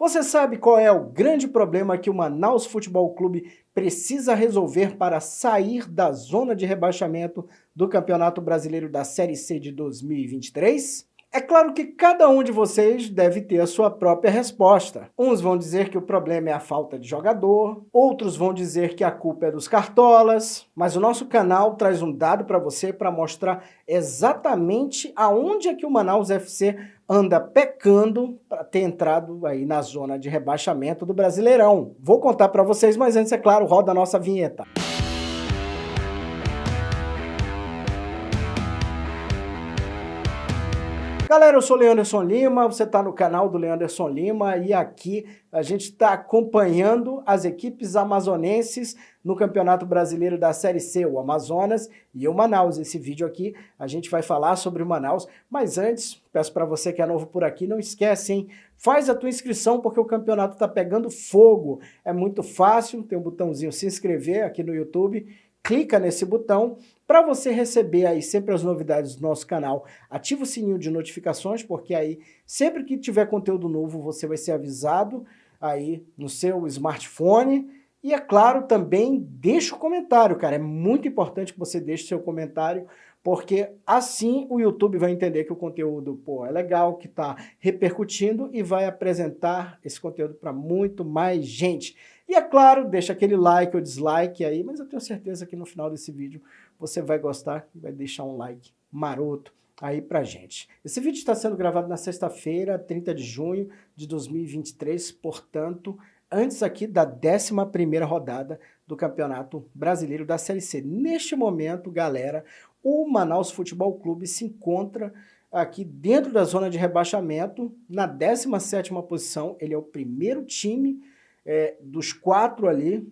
Você sabe qual é o grande problema que o Manaus Futebol Clube precisa resolver para sair da zona de rebaixamento do Campeonato Brasileiro da Série C de 2023? É claro que cada um de vocês deve ter a sua própria resposta. Uns vão dizer que o problema é a falta de jogador, outros vão dizer que a culpa é dos cartolas, mas o nosso canal traz um dado para você para mostrar exatamente aonde é que o Manaus FC anda pecando para ter entrado aí na zona de rebaixamento do Brasileirão. Vou contar para vocês, mas antes, é claro, roda a nossa vinheta. Galera, eu sou o Leanderson Lima, você está no canal do Leanderson Lima e aqui a gente está acompanhando as equipes amazonenses no Campeonato Brasileiro da Série C, o Amazonas e o Manaus. Esse vídeo aqui a gente vai falar sobre o Manaus, mas antes, peço para você que é novo por aqui, não esquece, hein? Faz a tua inscrição porque o campeonato está pegando fogo. É muito fácil, tem um botãozinho se inscrever aqui no YouTube. Clica nesse botão para você receber aí sempre as novidades do nosso canal. Ativa o sininho de notificações, porque aí sempre que tiver conteúdo novo você vai ser avisado aí no seu smartphone. E é claro, também deixa o comentário, cara. É muito importante que você deixe seu comentário, porque assim o YouTube vai entender que o conteúdo, é legal, que está repercutindo e vai apresentar esse conteúdo para muito mais gente. E é claro, deixa aquele like ou dislike aí, mas eu tenho certeza que no final desse vídeo você vai gostar e vai deixar um like maroto aí pra gente. Esse vídeo está sendo gravado na sexta-feira, 30 de junho de 2023, portanto, antes aqui da 11ª rodada do Campeonato Brasileiro da Série C. Neste momento, galera, o Manaus Futebol Clube se encontra aqui dentro da zona de rebaixamento, na 17ª posição. Ele é o primeiro time dos 4 ali,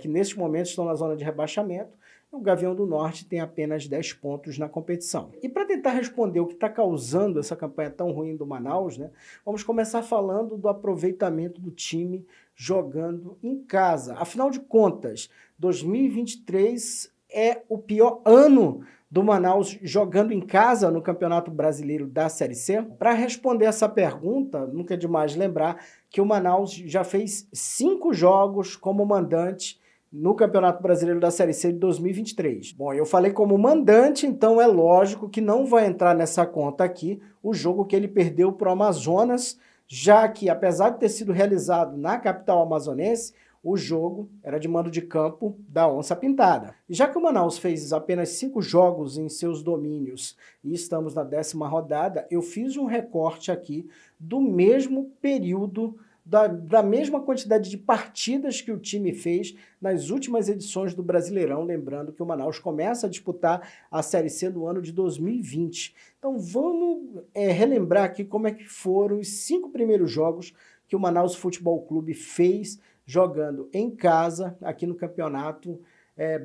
que neste momento estão na zona de rebaixamento. O Gavião do Norte tem apenas 10 pontos na competição. E para tentar responder o que está causando essa campanha tão ruim do Manaus, né, vamos começar falando do aproveitamento do time jogando em casa. Afinal de contas, 2023 é o pior ano do Manaus jogando em casa no Campeonato Brasileiro da Série C? Para responder essa pergunta, nunca é demais lembrar que o Manaus já fez 5 jogos como mandante no Campeonato Brasileiro da Série C de 2023. Bom, eu falei como mandante, então é lógico que não vai entrar nessa conta aqui o jogo que ele perdeu para o Amazonas, já que, apesar de ter sido realizado na capital amazonense, o jogo era de mando de campo da Onça Pintada. E já que o Manaus fez apenas 5 jogos em seus domínios e estamos na 10ª rodada, eu fiz um recorte aqui do mesmo período, da mesma quantidade de partidas que o time fez nas últimas edições do Brasileirão, lembrando que o Manaus começa a disputar a Série C no ano de 2020. Então vamos relembrar aqui como é que foram os 5 primeiros jogos que o Manaus Futebol Clube fez jogando em casa aqui no Campeonato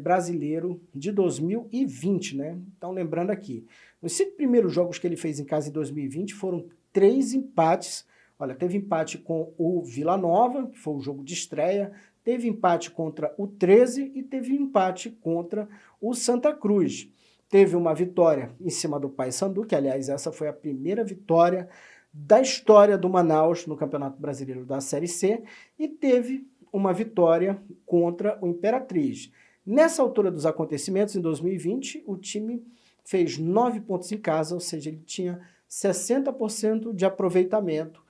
Brasileiro de 2020, né? Então lembrando aqui, os 5 primeiros jogos que ele fez em casa em 2020 foram 3 empates. Olha, teve empate com o Vila Nova, que foi o jogo de estreia, teve empate contra o 13 e teve empate contra o Santa Cruz. Teve uma vitória em cima do Paysandu, que aliás essa foi a primeira vitória da história do Manaus no Campeonato Brasileiro da Série C, e teve uma vitória contra o Imperatriz. Nessa altura dos acontecimentos, em 2020, o time fez 9 pontos em casa, ou seja, ele tinha 60% de aproveitamento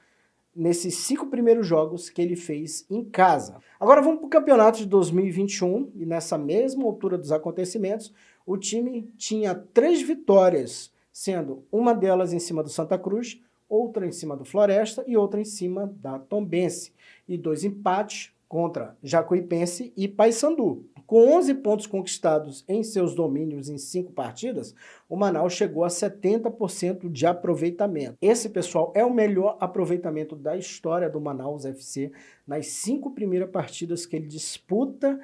nesses 5 primeiros jogos que ele fez em casa. Agora vamos para o campeonato de 2021, e nessa mesma altura dos acontecimentos, o time tinha 3 vitórias, sendo uma delas em cima do Santa Cruz, outra em cima do Floresta e outra em cima da Tombense, e 2 empates contra Jacuipense e Paysandu. Com 11 pontos conquistados em seus domínios em 5 partidas, o Manaus chegou a 70% de aproveitamento. Esse, pessoal, é o melhor aproveitamento da história do Manaus FC nas 5 primeiras partidas que ele disputa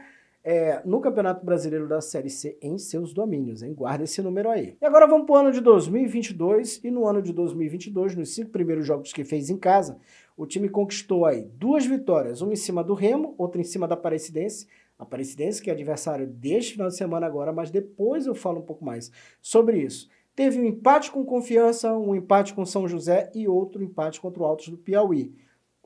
no Campeonato Brasileiro da Série C em seus domínios, hein? Guarda esse número aí. E agora vamos para o ano de 2022, e no ano de 2022, nos 5 primeiros jogos que fez em casa, o time conquistou aí 2 vitórias, uma em cima do Remo, outra em cima da Aparecidense, que é adversário deste final de semana agora, mas depois eu falo um pouco mais sobre isso. Teve um empate com Confiança, um empate com São José e outro empate contra o Altos do Piauí.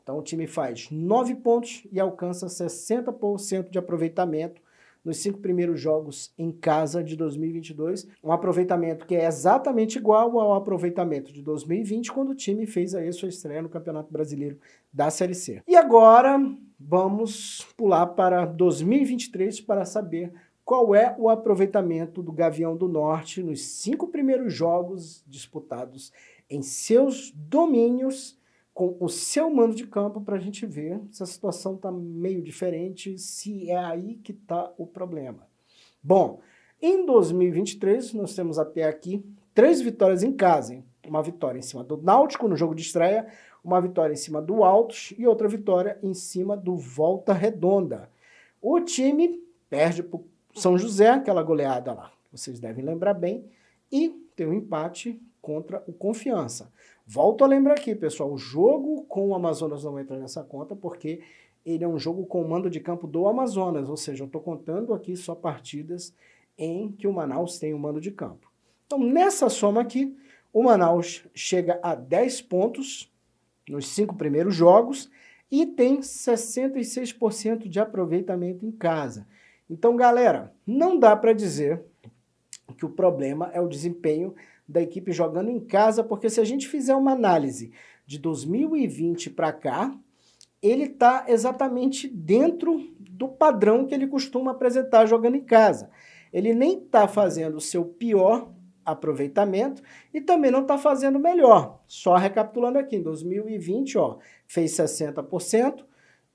Então o time faz 9 pontos e alcança 60% de aproveitamento nos 5 primeiros jogos em casa de 2022, um aproveitamento que é exatamente igual ao aproveitamento de 2020, quando o time fez aí a sua estreia no Campeonato Brasileiro da Série C. E agora vamos pular para 2023 para saber qual é o aproveitamento do Gavião do Norte nos 5 primeiros jogos disputados em seus domínios, com o seu mando de campo, para a gente ver se a situação está meio diferente, se é aí que está o problema. Bom, em 2023 nós temos até aqui 3 vitórias em casa, hein? Uma vitória em cima do Náutico no jogo de estreia, uma vitória em cima do Altos e outra vitória em cima do Volta Redonda. O time perde para o São José, aquela goleada lá, vocês devem lembrar bem, e tem um empate contra o Confiança. Volto a lembrar aqui, pessoal, o jogo com o Amazonas não entra nessa conta porque ele é um jogo com o mando de campo do Amazonas, ou seja, eu estou contando aqui só partidas em que o Manaus tem o mando de campo. Então, nessa soma aqui, o Manaus chega a 10 pontos nos 5 primeiros jogos e tem 66% de aproveitamento em casa. Então, galera, não dá para dizer que o problema é o desempenho da equipe jogando em casa, porque se a gente fizer uma análise de 2020 para cá, ele está exatamente dentro do padrão que ele costuma apresentar jogando em casa. Ele nem está fazendo o seu pior aproveitamento e também não está fazendo melhor. Só recapitulando aqui, em 2020, ó, fez 60%,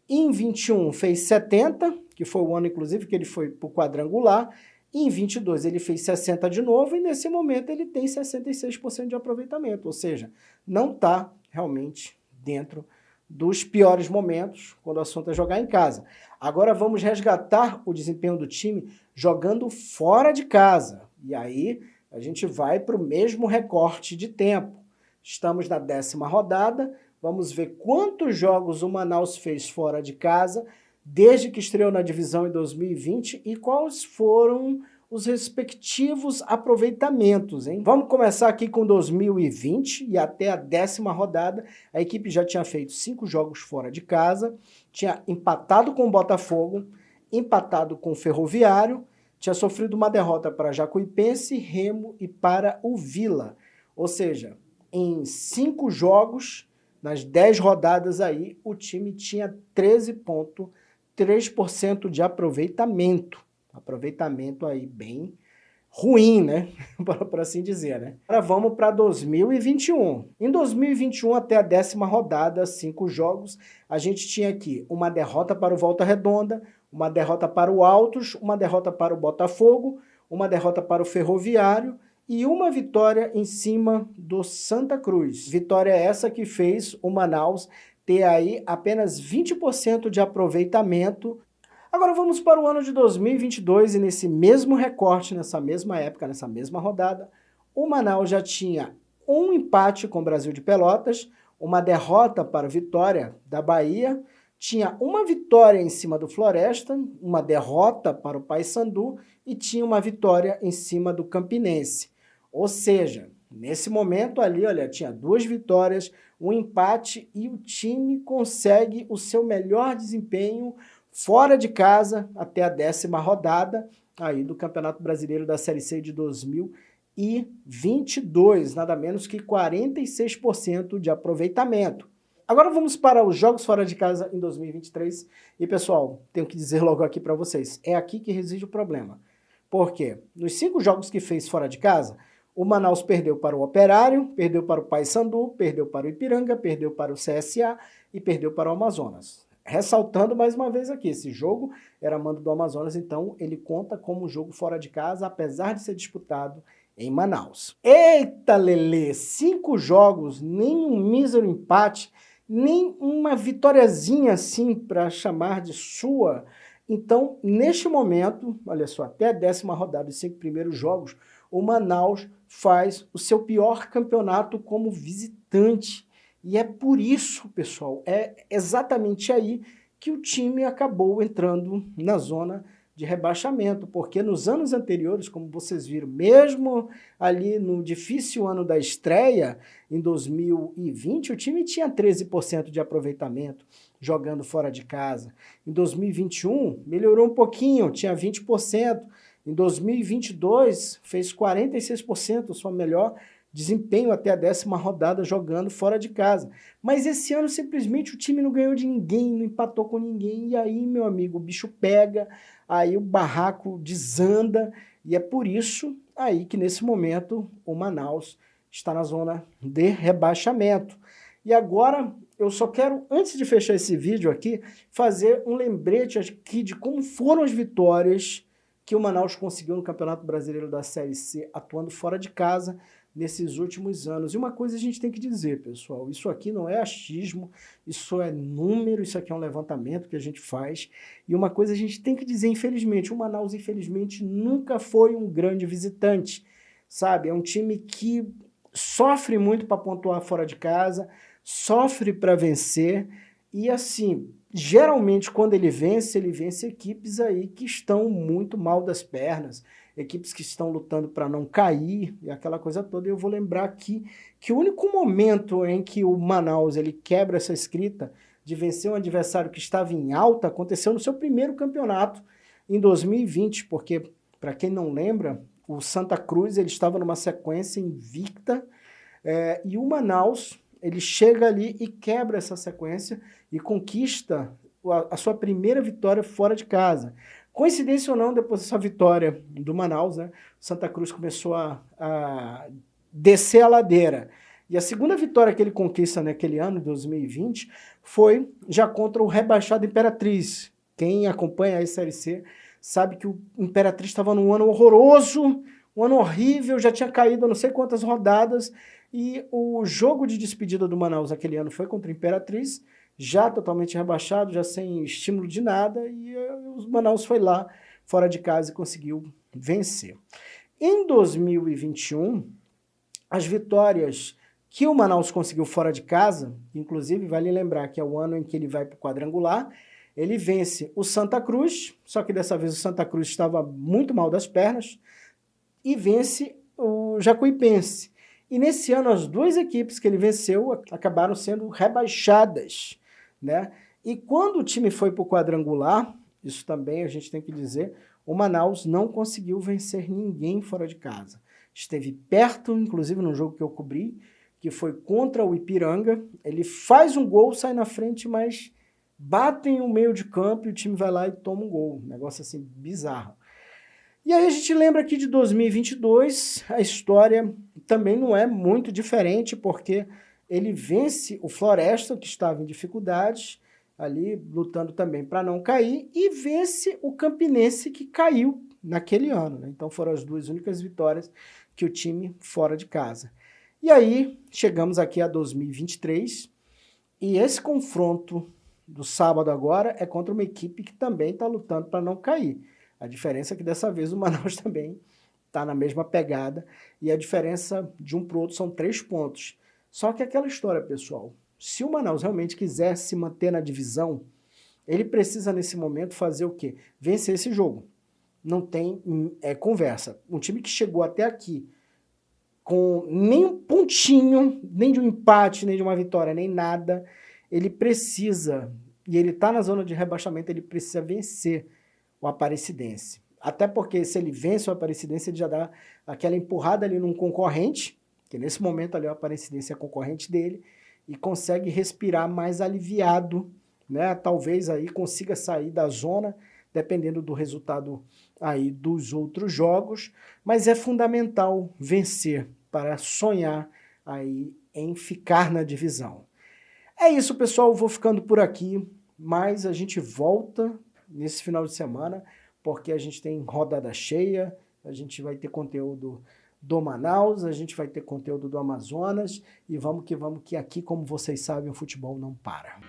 em 21 fez 70%, que foi o ano, inclusive, que ele foi para o quadrangular. Em 22 ele fez 60 de novo e nesse momento ele tem 66% de aproveitamento, ou seja, não está realmente dentro dos piores momentos quando o assunto é jogar em casa. Agora vamos resgatar o desempenho do time jogando fora de casa. E aí a gente vai para o mesmo recorte de tempo. Estamos na 10ª rodada, vamos ver quantos jogos o Manaus fez fora de casa desde que estreou na divisão em 2020 e quais foram os respectivos aproveitamentos, hein? Vamos começar aqui com 2020 e até a 10ª rodada, a equipe já tinha feito 5 jogos fora de casa, tinha empatado com o Botafogo, empatado com o Ferroviário, tinha sofrido uma derrota para Jacuipense, Remo e para o Vila. Ou seja, em 5 jogos, nas 10 rodadas aí, o time tinha 13,3% de aproveitamento. Aproveitamento aí bem ruim, né? Por assim dizer, né? Agora vamos para 2021. Em 2021, até a 10ª rodada, 5 jogos, a gente tinha aqui uma derrota para o Volta Redonda, uma derrota para o Altos, uma derrota para o Botafogo, uma derrota para o Ferroviário e uma vitória em cima do Santa Cruz. Vitória essa que fez o Manaus ter aí apenas 20% de aproveitamento. Agora vamos para o ano de 2022 e nesse mesmo recorte, nessa mesma época, nessa mesma rodada, o Manaus já tinha um empate com o Brasil de Pelotas, uma derrota para o Vitória da Bahia, tinha uma vitória em cima do Floresta, uma derrota para o Paysandu e tinha uma vitória em cima do Campinense. Ou seja, nesse momento ali, olha, tinha 2 vitórias, um empate e o time consegue o seu melhor desempenho fora de casa até a 10ª rodada aí do Campeonato Brasileiro da Série C de 2022, nada menos que 46% de aproveitamento. Agora vamos para os jogos fora de casa em 2023 e pessoal, tenho que dizer logo aqui para vocês, é aqui que reside o problema. Por quê? Nos 5 jogos que fez fora de casa, o Manaus perdeu para o Operário, perdeu para o Paysandu, perdeu para o Ipiranga, perdeu para o CSA e perdeu para o Amazonas. Ressaltando mais uma vez aqui, esse jogo era mando do Amazonas, então ele conta como jogo fora de casa, apesar de ser disputado em Manaus. Eita, Lelê! 5 jogos, nem um mísero empate, nem uma vitóriazinha assim para chamar de sua. Então, neste momento, olha só, até a 10ª rodada, os 5 primeiros jogos, o Manaus faz o seu pior campeonato como visitante. E é por isso, pessoal, é exatamente aí que o time acabou entrando na zona de rebaixamento, porque nos anos anteriores, como vocês viram, mesmo ali no difícil ano da estreia, em 2020, o time tinha 13% de aproveitamento jogando fora de casa. Em 2021, melhorou um pouquinho, tinha 20%. Em 2022, fez 46%, sua melhor desempenho até a 10ª rodada jogando fora de casa. Mas esse ano, simplesmente, o time não ganhou de ninguém, não empatou com ninguém, e aí, meu amigo, o bicho pega, aí o barraco desanda, e é por isso aí que, nesse momento, o Manaus está na zona de rebaixamento. E agora, eu só quero, antes de fechar esse vídeo aqui, fazer um lembrete aqui de como foram as vitórias que o Manaus conseguiu no Campeonato Brasileiro da Série C, atuando fora de casa nesses últimos anos. E uma coisa a gente tem que dizer, pessoal, isso aqui não é achismo, isso é número, isso aqui é um levantamento que a gente faz. E uma coisa a gente tem que dizer, infelizmente, o Manaus, infelizmente, nunca foi um grande visitante, sabe? É um time que sofre muito para pontuar fora de casa, sofre para vencer, e assim, geralmente quando ele vence equipes aí que estão muito mal das pernas, equipes que estão lutando para não cair, e aquela coisa toda. E eu vou lembrar aqui que o único momento em que o Manaus ele quebra essa escrita de vencer um adversário que estava em alta aconteceu no seu primeiro campeonato, em 2020, porque, para quem não lembra, o Santa Cruz ele estava numa sequência invicta, e o Manaus ele chega ali e quebra essa sequência e conquista a sua primeira vitória fora de casa. Coincidência ou não, depois dessa vitória do Manaus, né, Santa Cruz começou a descer a ladeira. E a segunda vitória que ele conquista naquele ano, 2020, foi já contra o rebaixado Imperatriz. Quem acompanha a Série C sabe que o Imperatriz estava num ano horroroso, um ano horrível, já tinha caído não sei quantas rodadas, e o jogo de despedida do Manaus aquele ano foi contra o Imperatriz, já totalmente rebaixado, já sem estímulo de nada, e o Manaus foi lá, fora de casa, e conseguiu vencer. Em 2021, as vitórias que o Manaus conseguiu fora de casa, inclusive vale lembrar que é o ano em que ele vai para o quadrangular, ele vence o Santa Cruz, só que dessa vez o Santa Cruz estava muito mal das pernas, e vence o Jacuipense. E nesse ano, as duas equipes que ele venceu acabaram sendo rebaixadas, né? E quando o time foi para o quadrangular, isso também a gente tem que dizer, o Manaus não conseguiu vencer ninguém fora de casa. Esteve perto, inclusive no jogo que eu cobri, que foi contra o Ipiranga. Ele faz um gol, sai na frente, mas batem o meio de campo e o time vai lá e toma um gol. Um negócio assim bizarro. E aí a gente lembra aqui de 2022, a história também não é muito diferente, porque ele vence o Floresta, que estava em dificuldades, ali lutando também para não cair, e vence o Campinense, que caiu naquele ano, né? Então foram as duas únicas vitórias que o time fora de casa. E aí chegamos aqui a 2023, e esse confronto do sábado agora é contra uma equipe que também está lutando para não cair. A diferença é que dessa vez o Manaus também está na mesma pegada, e a diferença de um para o outro são 3 pontos. Só que aquela história, pessoal, se o Manaus realmente quiser se manter na divisão, ele precisa nesse momento fazer o quê? Vencer esse jogo. Não tem conversa. Um time que chegou até aqui com nem um pontinho, nem de um empate, nem de uma vitória, nem nada, ele precisa, e ele está na zona de rebaixamento, ele precisa vencer o Aparecidense. Até porque se ele vence o Aparecidense, ele já dá aquela empurrada ali num concorrente, que nesse momento ali o Aparecidense é concorrente dele, e consegue respirar mais aliviado, né? Talvez aí consiga sair da zona, dependendo do resultado aí dos outros jogos, mas é fundamental vencer para sonhar aí em ficar na divisão. É isso, pessoal, vou ficando por aqui, mas a gente volta nesse final de semana, porque a gente tem rodada cheia, a gente vai ter conteúdo do Manaus, a gente vai ter conteúdo do Amazonas, e vamos que aqui, como vocês sabem, o futebol não para.